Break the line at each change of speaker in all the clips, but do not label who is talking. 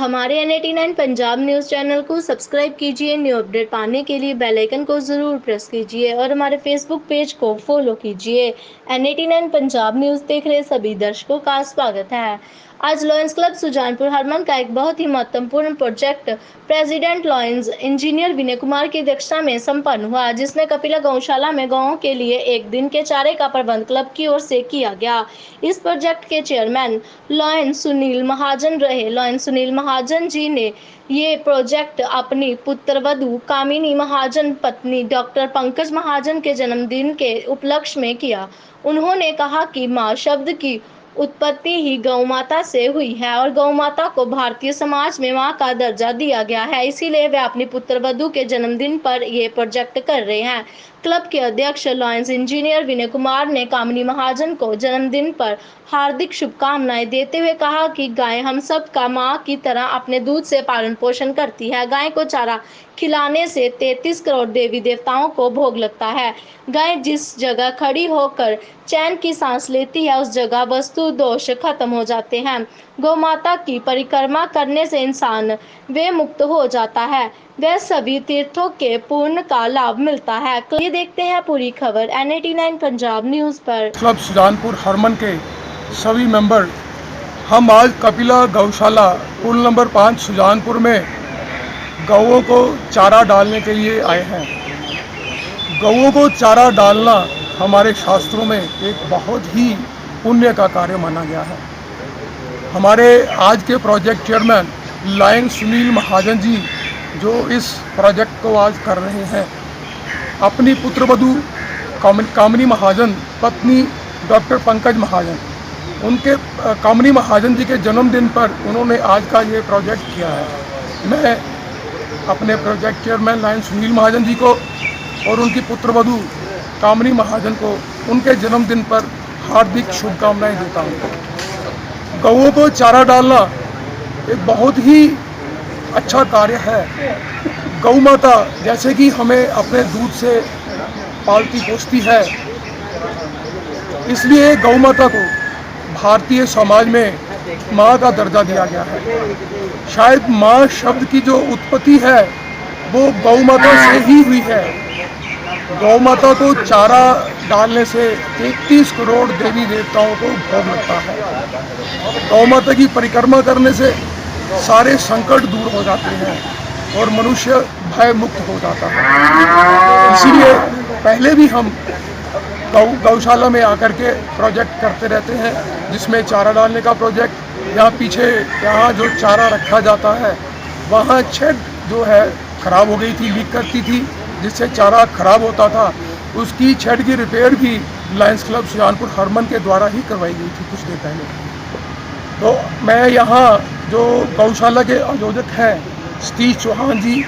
हमारे NAT9 Punjab news channel को subscribe कीजिए। न्यू अपडेट पाने के लिए बेल आइकन को ज़रूर प्रेस कीजिए और हमारे फेसबुक पेज को फॉलो कीजिए। NAT9 पंजाब न्यूज़ देख रहे सभी दर्शकों का स्वागत है। आज लॉयंस क्लब सुजानपुर हरमन का एक बहुत ही महत्वपूर्ण project president lions engineer Vinay Kumar की अध्यक्षता में संपन्न हुआ, जिसमें कपिला गौशाला में गायों के लिए एक दिन के चारे का प्रबंध क्लब की ओर से किया गया। इस प्रोजेक्ट के चेयरमैन लॉयंस सुनील महाजन रहे। लॉयंस सुनील महाजन जी ने ये प्रोजेक्ट अपनी पुत्रवधू कामिनी महाजन पत्नी डॉक्टर पंकज महाजन के जन्मदिन के उपलक्ष्य में किया। उन्होंने कहा कि माँ शब्द की उत्पत्ति ही गौ माता से हुई है और गौ माता को भारतीय समाज में मां का दर्जा दिया गया है, इसीलिए वे अपनी पुत्रवधू के जन्मदिन पर ये प्रोजेक्ट कर रहे हैं। क्लब के अध्यक्ष लॉयंस इंजीनियर विनय कुमार ने कामिनी महाजन को जन्मदिन पर हार्दिक शुभकामनाएं देते हुए कहा कि गाय हम सब का मां की तरह अपने दूध से पालन पोषण करती है। गाय को चारा खिलाने से 33 करोड़ देवी देवताओं को भोग लगता है। गाय जिस जगह खड़ी होकर चैन की सांस लेती है, उस जगह वस्तु दोष खत्म हो जाते हैं। गौ माता की परिक्रमा करने से इंसान वे मुक्त हो जाता है, वह सभी तीर्थों के पुण्य का लाभ मिलता है। ये देखते हैं पूरी खबर NAT9 पंजाब न्यूज़ पर।
क्लब सुजानपुर हरमन के सभी मेंबर हम आज कपिला गौशाला पुल नंबर 5 सुजानपुर में गौओं को चारा डालने के लिए आए हैं। गौओं को चारा डालना हमारे शास्त्रों में एक बहुत ही पुण्य का कार्य माना गया है। हमारे आज के project chairman lions Sunil Mahajan ji जो इस प्रोजेक्ट को आज कर रहे हैं, अपनी पुत्रवधू कामिनी महाजन पत्नी डॉक्टर पंकज महाजन, उनके कामिनी महाजन जी के जन्मदिन पर उन्होंने आज का ये प्रोजेक्ट किया है। मैं अपने project chairman lions Sunil Mahajan ji को और उनकी पुत्रवधू कामिनी महाजन को उनके जन्मदिन पर हार्दिक शुभकामनाएं देता हूँ। गौओं को चारा डालना एक बहुत ही अच्छा कार्य है। गौ माता जैसे कि हमें अपने दूध से पालती पोसती है, इसलिए गौ माता को भारतीय समाज में माँ का दर्जा दिया गया है। शायद माँ शब्द की जो उत्पत्ति है वो गौ माता से ही हुई है। गौ माता को चारा डालने से 33 करोड़ देवी देवताओं को भोग लगता है। गौ माता की परिक्रमा करने से सारे संकट दूर हो जाते हैं और मनुष्य भय मुक्त हो जाता है। इसीलिए पहले भी हम गौशाला में आकर के प्रोजेक्ट करते रहते हैं, जिसमें चारा डालने का प्रोजेक्ट। यहाँ पीछे यहाँ जो चारा रखा जाता है वहाँ शेड जो है ख़राब हो गई थी, लीक करती थी, जिससे चारा ख़राब होता था। उसकी शेड की रिपेयर भी लॉयंस क्लब सुजानपुर हरमन के द्वारा ही करवाई गई थी कुछ देर पहले। तो मैं यहाँ जो गौशाला के आयोजक हैं सतीश चौहान जी,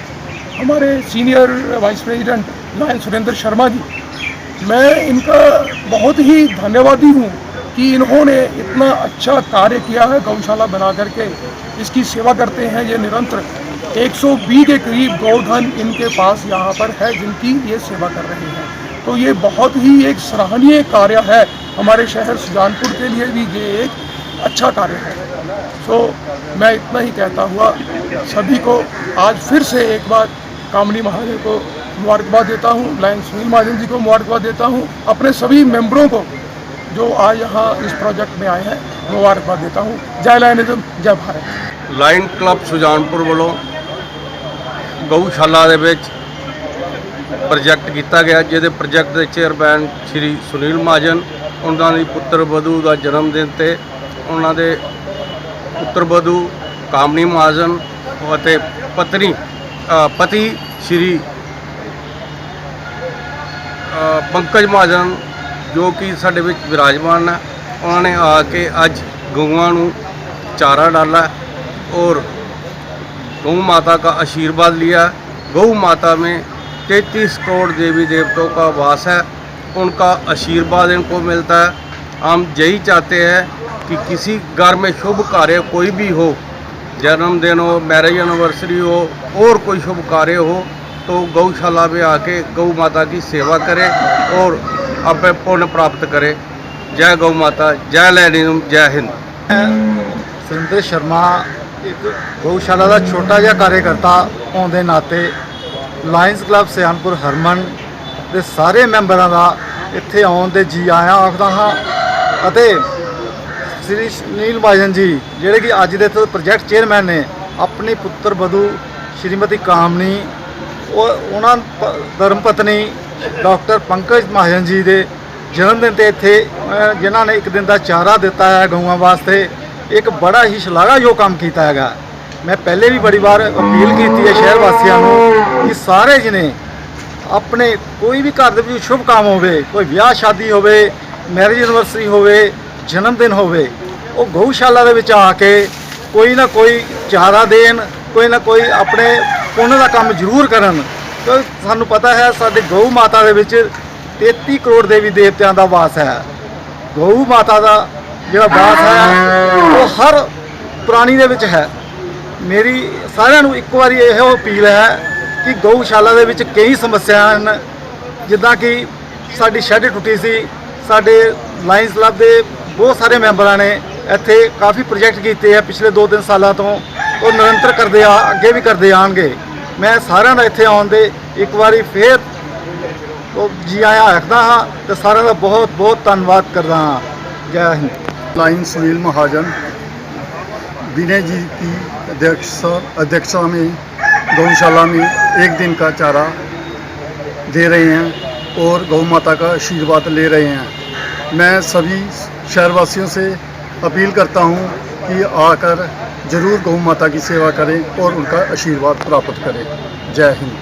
हमारे senior vice president lions Surendra Sharma ji, मैं इनका बहुत ही धन्यवादी हूँ कि इन्होंने इतना अच्छा कार्य किया है। गौशाला बना करके इसकी सेवा करते हैं ये निरंतर। 120 के करीब गौधन इनके पास यहाँ पर है जिनकी ये सेवा कर रहे हैं। तो ये बहुत ही एक सराहनीय कार्य है। हमारे शहर सुजानपुर के लिए भी ये एक अच्छा कार्य है। तो मैं इतना ही कहता हुआ सभी को आज फिर से एक बार कामिनी महाजन को मुबारकबाद देता हूँ, लॉयंस सुनील महाजन जी को मुबारकबाद देता हूँ, अपने सभी मेंबरों को जो आज यहाँ इस प्रोजेक्ट में आए हैं मुबारकबाद देता हूँ। जय लायनिज्म, जय भारत।
लायन क्लब सुजानपुर वालों गौशाला ਦੇ ਵਿੱਚ ਪ੍ਰੋਜੈਕਟ ਕੀਤਾ ਗਿਆ, ਜਿਹਦੇ ਪ੍ਰੋਜੈਕਟ ਦੇ ਚੇਅਰਮੈਨ ਸ਼੍ਰੀ ਸੁਨੀਲ ਮਹਾਜਨ, ਉਹਨਾਂ ਦੀ ਪੁੱਤਰ ਵਧੂ ਦਾ ਜਨਮ ਦਿਨ ਤੇ ਉਹਨਾਂ ਦੇ ਪੁੱਤਰ ਵਧੂ ਕਾਮਨੀ ਮਹਾਜਨ ਅਤੇ ਪਤੀ ਸ਼੍ਰੀ ਪੰਕਜ ਮਹਾਜਨ ਜੋ ਕਿ ਸਾਡੇ ਵਿੱਚ ਵਿਰਾਜਮਾਨ ਹੈ, ਉਹਨਾਂ ਨੇ ਆ ਕੇ ਅੱਜ ਗਊਆਂ ਨੂੰ चारा डाला और गौ माता का आशीर्वाद लिया। गौ माता में 33 करोड़ देवी देवताओं का वास है, उनका आशीर्वाद इनको मिलता है। हम यही चाहते हैं कि किसी घर में शुभ कार्य कोई भी हो, जन्मदिन हो, मैरिज एनिवर्सरी हो और कोई शुभ कार्य हो, तो गौशाला में आके गौ माता की सेवा करें और अपने पुण्य प्राप्त करें। जय गौ माता, जय लैनिज्म, जय हिंद।
सुरेंद्र शर्मा ਇੱਕ ਗਊਸ਼ਾਲਾ ਦਾ ਛੋਟਾ ਜਿਹਾ ਕਾਰਜਕਰਤਾ ਹੋਣ ਦੇ ਨਾਤੇ ਲਾਇਨਸ ਕਲੱਬ ਸਿਆਣਪੁਰ ਹਰਮਨ ਦੇ ਸਾਰੇ ਮੈਂਬਰਾਂ ਦਾ ਇੱਥੇ ਆਉਣ ਦੇ ਜੀ ਆਇਆਂ ਆਖਦਾ ਹਾਂ ਅਤੇ ਸ੍ਰੀ ਸੁਨੀਲ ਮਹਾਜਨ ਜੀ ਜਿਹੜੇ ਕਿ ਅੱਜ ਦੇ ਪ੍ਰੋਜੈਕਟ ਚੇਅਰਮੈਨ ਨੇ, ਆਪਣੀ ਪੁੱਤਰ ਵਧੂ ਸ਼੍ਰੀਮਤੀ ਕਾਮਨੀ ਉਹਨਾਂ ਧਰਮ ਪਤਨੀ ਡਾਕਟਰ ਪੰਕਜ ਮਹਾਜਨ ਜੀ ਦੇ ਜਨਮ ਦਿਨ ਤੇ ਇੱਥੇ ਜਿਨ੍ਹਾਂ ਨੇ ਇੱਕ ਦਿਨ ਦਾ ਚਾਰਾ ਦਿੱਤਾ ਹੈ ਗਊਆਂ ਵਾਸਤੇ, ਇੱਕ ਬੜਾ ਹੀ ਸ਼ਲਾਘਾਯੋਗ ਕੰਮ ਕੀਤਾ ਹੈਗਾ। ਮੈਂ ਪਹਿਲੇ ਵੀ ਬੜੀ ਵਾਰ ਅਪੀਲ ਕੀਤੀ ਹੈ ਸ਼ਹਿਰ ਵਾਸੀਆਂ ਨੂੰ ਕਿ ਸਾਰੇ ਜਣੇ ਆਪਣੇ ਕੋਈ ਵੀ ਘਰ ਦੇ ਵਿੱਚ ਸ਼ੁਭ ਕੰਮ ਹੋਵੇ, ਕੋਈ ਵਿਆਹ ਸ਼ਾਦੀ ਹੋਵੇ, ਮੈਰਿਜ ਐਨਵਰਸਰੀ ਹੋਵੇ, ਜਨਮ ਦਿਨ ਹੋਵੇ, ਉਹ ਗਊਸ਼ਾਲਾ ਦੇ ਵਿੱਚ ਆ ਕੇ ਕੋਈ ਨਾ ਕੋਈ ਚਾਰਾ ਦੇਣ, ਕੋਈ ਨਾ ਕੋਈ ਆਪਣੇ ਪੁੰਨ ਦਾ ਕੰਮ ਜ਼ਰੂਰ ਕਰਨ। ਕਿਉਂਕਿ ਸਾਨੂੰ ਪਤਾ ਹੈ ਸਾਡੇ ਗਊ ਮਾਤਾ ਦੇ ਵਿੱਚ 33 ਕਰੋੜ ਦੇਵੀ ਦੇਵਤਿਆਂ ਦਾ ਵਾਸ ਹੈ। ਗਊ ਮਾਤਾ ਦਾ ਜਿਹੜਾ ਵਾਸ ਹੈ ਉਹ ਹਰ ਪ੍ਰਾਣੀ ਦੇ ਵਿੱਚ ਹੈ। ਮੇਰੀ ਸਾਰਿਆਂ ਨੂੰ ਇੱਕ ਵਾਰੀ ਇਹੋ ਅਪੀਲ ਹੈ ਕਿ ਗਊਸ਼ਾਲਾ ਦੇ ਵਿੱਚ ਕਈ ਸਮੱਸਿਆਵਾਂ ਹਨ, ਜਿੱਦਾਂ ਕਿ ਸਾਡੀ ਸ਼ੈੱਡ ਟੁੱਟੀ ਸੀ, ਸਾਡੇ ਲਾਇਨਸ ਕਲੱਬ ਦੇ ਬਹੁਤ ਸਾਰੇ ਮੈਂਬਰਾਂ ਨੇ ਇੱਥੇ ਕਾਫੀ ਪ੍ਰੋਜੈਕਟ ਕੀਤੇ ਆ ਪਿਛਲੇ 2-3 ਸਾਲਾਂ ਤੋਂ, ਉਹ ਨਿਰੰਤਰ ਕਰਦੇ ਆ, ਅੱਗੇ ਵੀ ਕਰਦੇ ਆਉਣਗੇ। ਮੈਂ ਸਾਰਿਆਂ ਦਾ ਇੱਥੇ ਆਉਣ ਦੇ ਇੱਕ ਵਾਰੀ ਫੇਰ ਜੀ ਆਇਆਂ ਆਖਦਾ ਹਾਂ ਤੇ ਸਾਰਿਆਂ ਦਾ ਬਹੁਤ ਬਹੁਤ ਧੰਨਵਾਦ ਕਰਦਾ ਹਾਂ। जय हिंद।
लाइन सुनील महाजन विनय जी की अध्यक्षता में गौशाला में एक दिन का चारा दे रहे हैं और गौ माता का आशीर्वाद ले रहे हैं। मैं सभी शहरवासियों से अपील करता हूं कि आकर ज़रूर गौ माता की सेवा करें और उनका आशीर्वाद प्राप्त करें। जय हिंद।